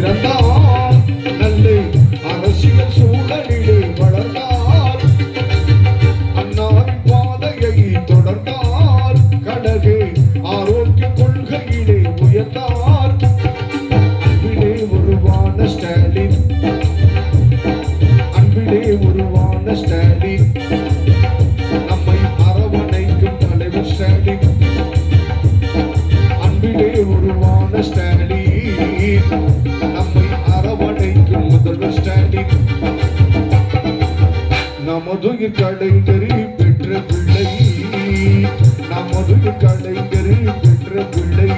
பிறந்தார், நல்ல அரசியல் சூழலிலே வளர்ந்தார், அன்னாரின் பாதையை தொடர்ந்தார், கழகு ஆரோக்கிய கொள்கையிலே உயர்ந்தார். அன்பிலே உருவான ஸ்டாலின், அன்பிலே உருவான ஸ்டாலின், நம்மை அரவணைக்கும் தலைவர் ஸ்டாலின். அன்பிலே உருவான ஸ்டாலின், நம்மை அரவணைக்கும் முதல்வர் ஸ்டாலின். நமது கலைஞரை பெற்ற பிள்ளை, நமது கலைஞரை பெற்ற பிள்ளை,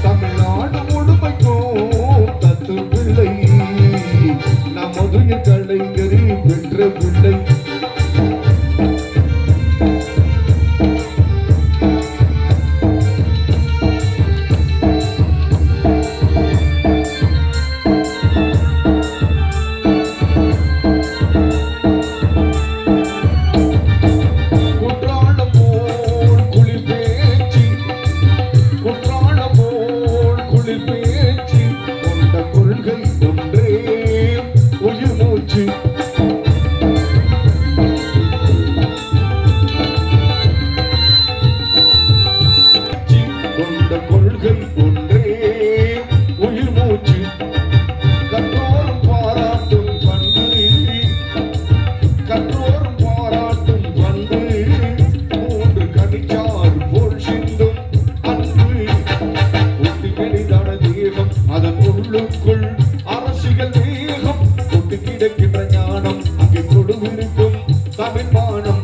தமிழ்நாடு முழுமைக்கும் தத்து பிள்ளை. நமது கலைஞரை பெற்ற பிள்ளை. அதன் உள்ளுக்குள் அரசியல் வேகம் கொண்டு கிடக்கின்ற ஞானம், அங்கே கொடுவிருக்கும் தமிழ் மானம்.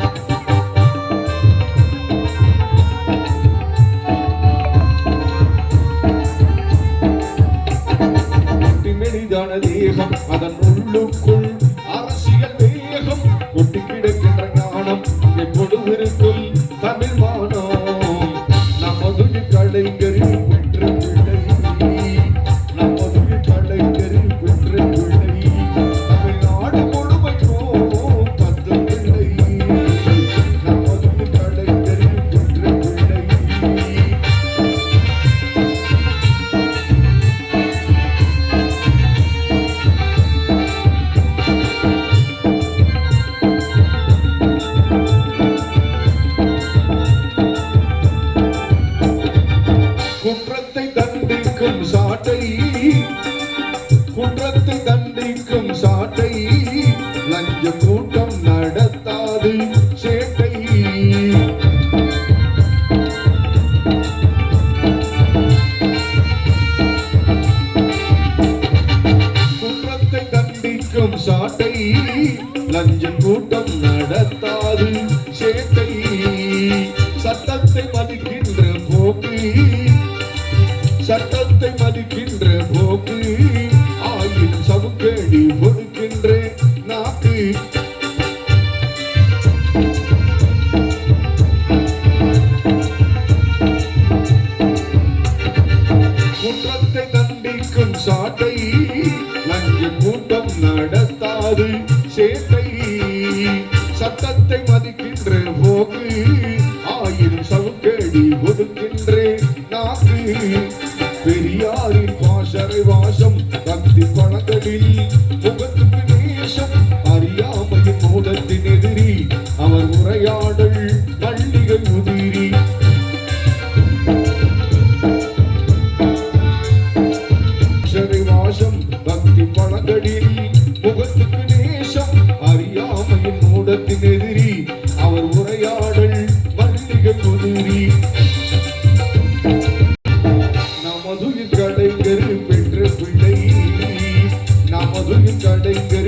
மெலிதான தேகம், அதன் உள்ளுக்குள் அரசியல் வேகம் கொண்டு கிடக்கின்ற ஞானம், அங்கே கொடுவிருக்கும் தமிழ் மானம். நமது கலைஞரில் பெற்ற பிள்ளை, குற்றத்தை தண்டிக்கும் சாட்டை, குற்றத்தை தண்டிக்கும் சாட்டை, லஞ்ச கூட்டம் நடத்தாது சேட்டை. குற்றத்தை தண்டிக்கும் சாட்டை, லஞ்ச கூட்டம் நடத்தாது சேட்டை. சட்டத்தை மதிக்கின்ற போக்கு, சட்டத்தை மதிக்கின்ற போக்கு, ஆயினும் சவுக்கடி பொறுக்கின்ற நாக்கு. குற்றத்தை தண்டிக்கும் சாட்டை, லஞ்ச கூட்டம் நடத்தாது சேட்டை. சட்டத்தை மதிக்கின்ற போக்கு, ஆயினும் சவுக்கடி பொறுக்கின்ற நாக்கு. பெரியாரின் பாசறை வாசம், பக்தி பணங்களில் முகத்துக்கு நேசம், அறியாமையின் மூலத்தின் எதிரி, அவர் உரையாடல் மல்லிகை உதிரி. பாசறை வாசம், பக்தி பணங்களில் முகத்துக்கு நேசம், அறியாமையின் மூலத்தின் எதிரி, அவர் உரையாடல் மல்லிகை உதிரி. கலைஞர் பெற்ற பிள்ளை, நமது கலைஞர்